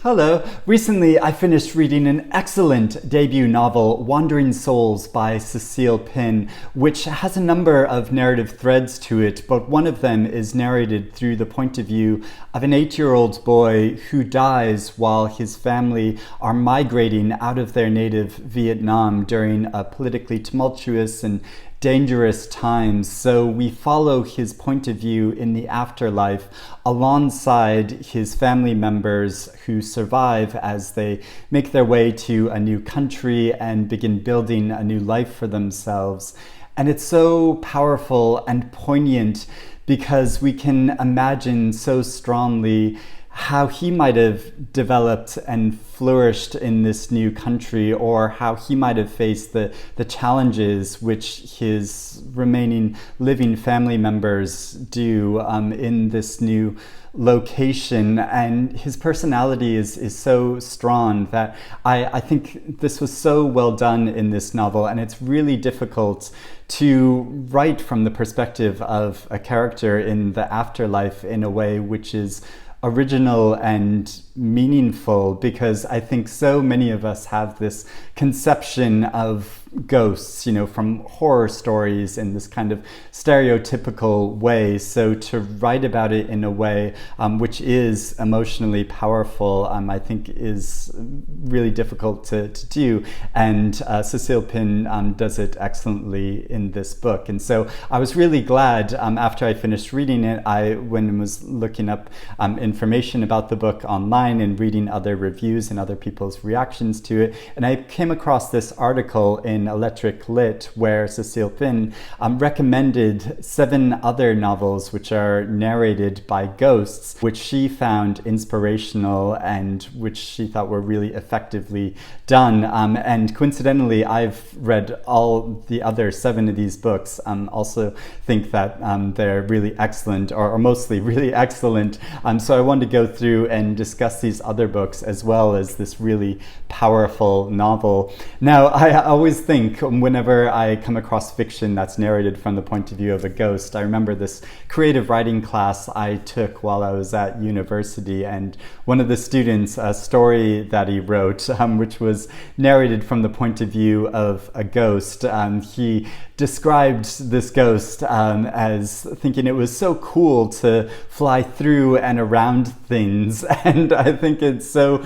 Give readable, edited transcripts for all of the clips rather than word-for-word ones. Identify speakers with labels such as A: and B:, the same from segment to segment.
A: Hello. Recently, I finished reading an excellent debut novel, Wandering Souls by Cecile, which has a number of narrative threads to it, but one of them is narrated through the point of view of an 8-year-old boy who dies while his family are migrating out of their native Vietnam during a politically tumultuous and dangerous times. So we follow his point of view in the afterlife alongside his family members who survive as they make their way to a new country and begin building a new life for themselves. And it's so powerful and poignant because we can imagine so strongly how he might have developed and flourished in this new country, or how he might have faced the challenges which his remaining living family members do in this new location. And his personality is so strong that I think this was so well done in this novel, and it's really difficult to write from the perspective of a character in the afterlife in a way which is original and meaningful, because I think so many of us have this conception of ghosts, from horror stories in this kind of stereotypical way. So to write about it in a way which is emotionally powerful, I think is really difficult to do. And Cecile does it excellently in this book. And so I was really glad after I finished reading it, when I was looking up information about the book online and reading other reviews and other people's reactions to it, and I came across this article in Electric Lit where Cecile recommended 7 other novels which are narrated by ghosts, which she found inspirational and which she thought were really effectively done. And coincidentally, I've read all the other 7 of these books. Also think that they're really excellent, or mostly really excellent. So I wanted to go through and discuss these other books as well as this really powerful novel. Now, I always think whenever I come across fiction that's narrated from the point of view of a ghost, I remember this creative writing class I took while I was at university, and one of the students, a story that he wrote, which was narrated from the point of view of a ghost, he described this ghost as thinking it was so cool to fly through and around things, and I think it's so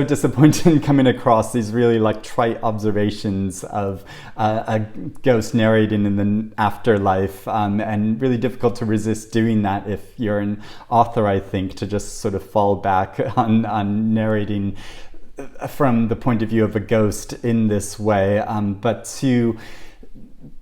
A: disappointing coming across these really trite observations of a ghost narrating in the afterlife, and really difficult to resist doing that if you're an author, I think, to just sort of fall back on narrating from the point of view of a ghost in this way, but to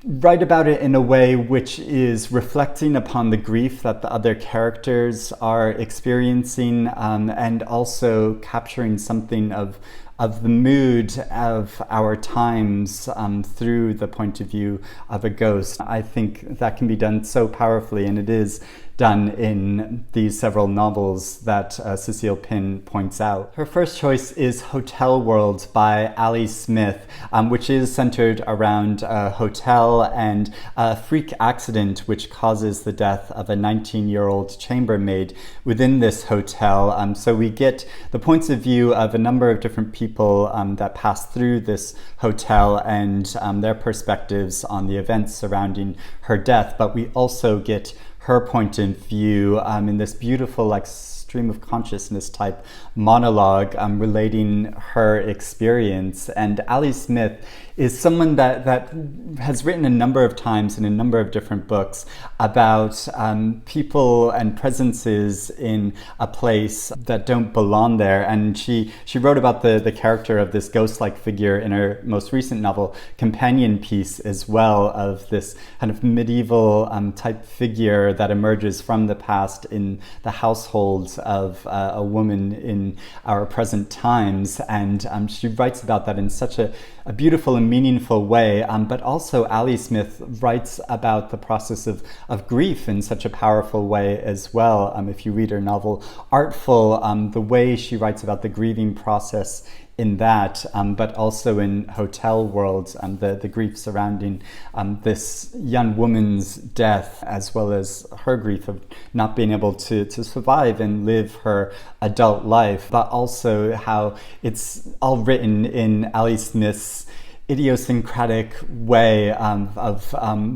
A: write about it in a way which is reflecting upon the grief that the other characters are experiencing, and also capturing something of the mood of our times through the point of view of a ghost. I think that can be done so powerfully, and it is done in these several novels that Cecile points out. Her first choice is Hotel World by Ali Smith, which is centered around a hotel and a freak accident which causes the death of a 19-year-old chambermaid within this hotel. So we get the points of view of a number of different people that pass through this hotel and their perspectives on the events surrounding her death, but we also get her point of view in this beautiful stream of consciousness type monologue relating her experience. And Ali Smith is someone that has written a number of times in a number of different books about people and presences in a place that don't belong there. And she wrote about the character of this ghost-like figure in her most recent novel, Companion Piece, as well, of this kind of medieval type figure that emerges from the past in the household of a woman in our present times. And she writes about that in such a beautiful and meaningful way, but also Ali Smith writes about the process of grief in such a powerful way as well. If you read her novel Artful, the way she writes about the grieving process in that, but also in hotel worlds, the grief surrounding this young woman's death, as well as her grief of not being able to survive and live her adult life, but also how it's all written in Ali Smith's idiosyncratic way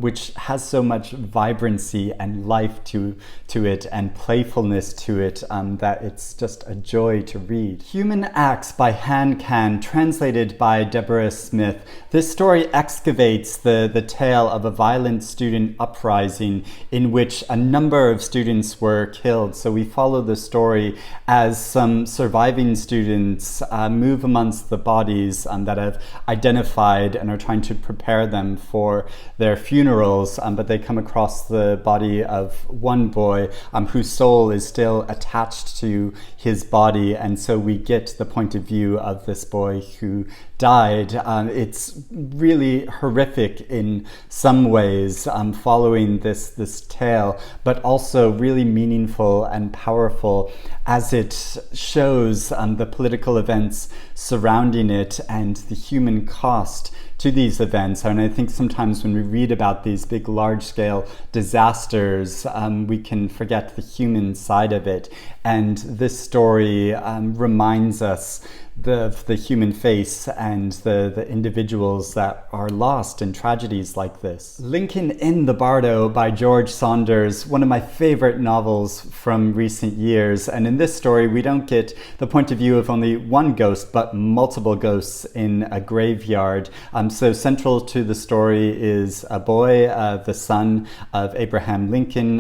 A: which has so much vibrancy and life to it and playfulness to it that it's just a joy to read. Human Acts by Han Can, translated by Deborah Smith. This story excavates the tale of a violent student uprising in which a number of students were killed. So we follow the story as some surviving students move amongst the bodies that have identified and are trying to prepare them for their funerals, but they come across the body of one boy whose soul is still attached to his body, and so we get the point of view of this boy who died. It's really horrific in some ways, following this tale, but also really meaningful and powerful as it shows the political events surrounding it and the human cost to these events. And I think sometimes when we read about these big, large-scale disasters, we can forget the human side of it. And this story reminds us of the human face and the individuals that are lost in tragedies like this. Lincoln in the Bardo by George Saunders, one of my favorite novels from recent years. And in this story, we don't get the point of view of only one ghost, but multiple ghosts in a graveyard. So central to the story is a boy, the son of Abraham Lincoln,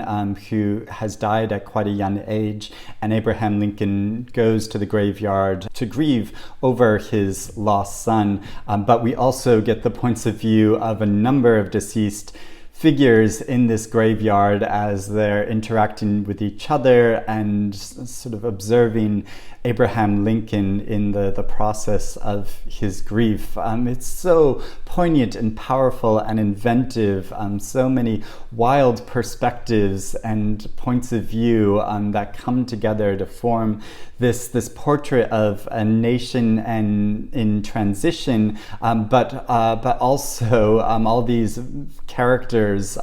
A: who has died at quite a young age. And Abraham Lincoln goes to the graveyard to grieve over his lost son. But we also get the points of view of a number of deceased figures in this graveyard as they're interacting with each other and sort of observing Abraham Lincoln in the process of his grief. It's so poignant and powerful and inventive, so many wild perspectives and points of view that come together to form this portrait of a nation and in transition, but also all these characters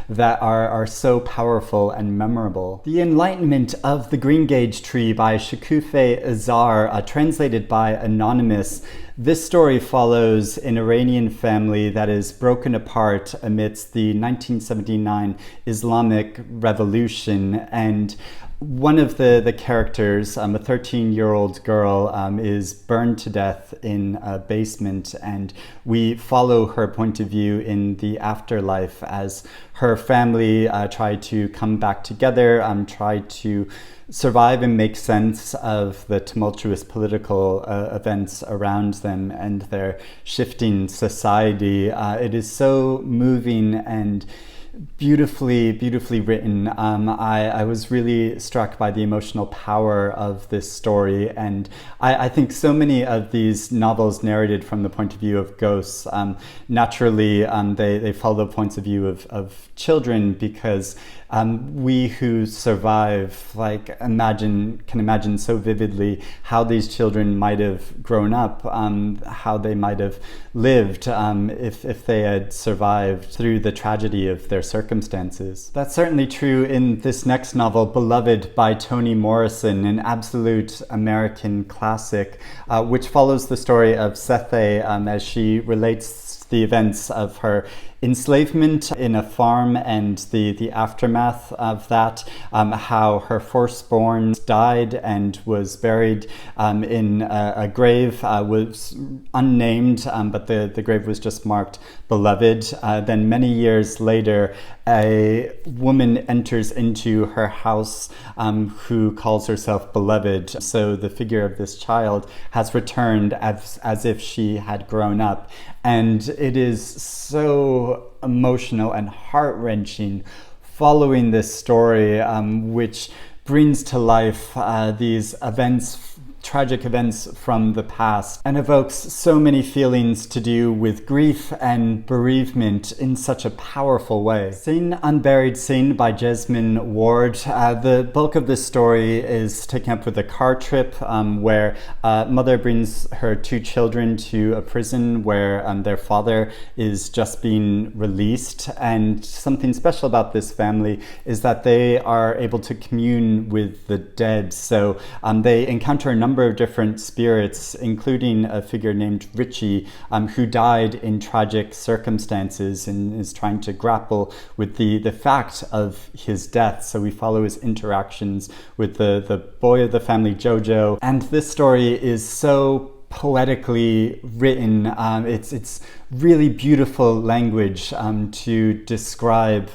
A: that are so powerful and memorable. The Enlightenment of the Greengage Tree by Shokoofeh Azar, translated by Anonymous. This story follows an Iranian family that is broken apart amidst the 1979 Islamic Revolution, and one of the characters, a 13-year-old girl, is burned to death in a basement, and we follow her point of view in the afterlife as her family try to come back together, try to survive and make sense of the tumultuous political events around them and their shifting society. It is so moving and beautifully written. I was really struck by the emotional power of this story, and I think so many of these novels narrated from the point of view of ghosts, naturally they follow the points of view of children, because we who survive can imagine so vividly how these children might have grown up, how they might have lived if they had survived through the tragedy of their circumstances. That's certainly true in this next novel, Beloved by Toni Morrison, an absolute American classic, which follows the story of Cecile as she relates the events of her enslavement in a farm and the aftermath of that, how her firstborn died and was buried in a grave, was unnamed, but the grave was just marked Beloved. Then many years later, a woman enters into her house who calls herself Beloved. So the figure of this child has returned as if she had grown up. And it is so emotional and heart-wrenching following this story, which brings to life these events tragic events from the past and evokes so many feelings to do with grief and bereavement in such a powerful way. Scene Unburied, scene by Jesmyn Ward. The bulk of this story is taken up with a car trip where a mother brings her 2 children to a prison where their father is just being released, and something special about this family is that they are able to commune with the dead. So they encounter a number of different spirits, including a figure named Richie, who died in tragic circumstances and is trying to grapple with the fact of his death. So we follow his interactions with the boy of the family, Jojo. And this story is so poetically written. It's really beautiful language to describe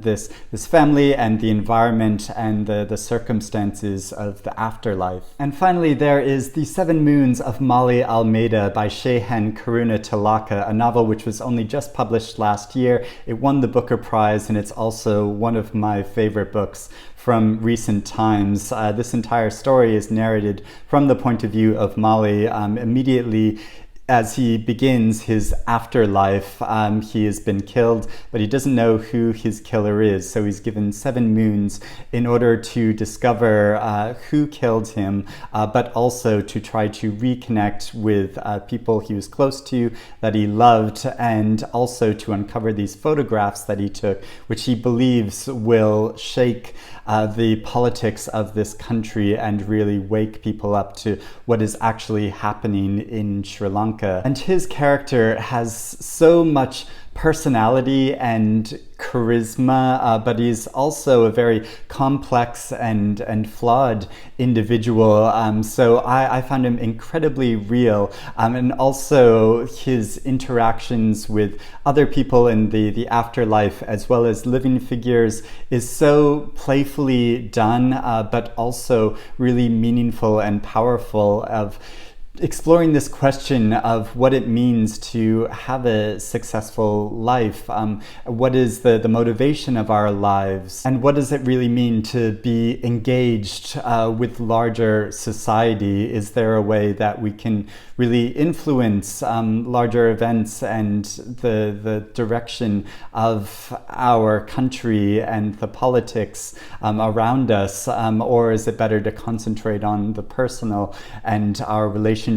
A: this family and the environment and the circumstances of the afterlife. And finally, there is The 7 Moons of Mali Almeida by Shehan Karunatilaka, a novel which was only just published last year. It won the Booker Prize, and it's also one of my favorite books from recent times. This entire story is narrated from the point of view of Maali. Immediately as he begins his afterlife, he has been killed, but he doesn't know who his killer is. So he's given 7 moons in order to discover who killed him, but also to try to reconnect with people he was close to, that he loved, and also to uncover these photographs that he took, which he believes will shake the politics of this country and really wake people up to what is actually happening in Sri Lanka. And his character has so much personality and charisma, but he's also a very complex and flawed individual. So I found him incredibly real, and also his interactions with other people in the afterlife as well as living figures is so playfully done, but also really meaningful and powerful, of exploring this question of what it means to have a successful life. What is the motivation of our lives? And what does it really mean to be engaged with larger society? Is there a way that we can really influence larger events and the direction of our country and the politics around us? Or is it better to concentrate on the personal and our relationships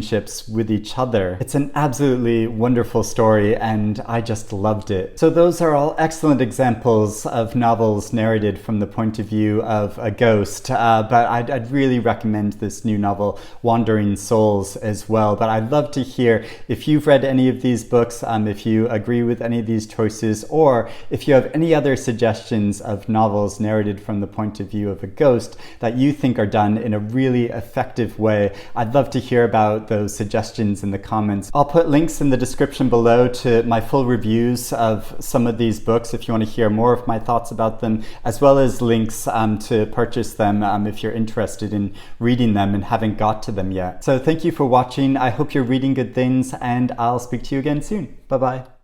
A: with each other? It's an absolutely wonderful story, and I just loved it. So those are all excellent examples of novels narrated from the point of view of a ghost, but I'd really recommend this new novel, Wandering Souls, as well. But I'd love to hear if you've read any of these books, if you agree with any of these choices, or if you have any other suggestions of novels narrated from the point of view of a ghost that you think are done in a really effective way. I'd love to hear about those suggestions in the comments. I'll put links in the description below to my full reviews of some of these books if you want to hear more of my thoughts about them, as well as links to purchase them if you're interested in reading them and haven't got to them yet. So thank you for watching. I hope you're reading good things, and I'll speak to you again soon. Bye-bye.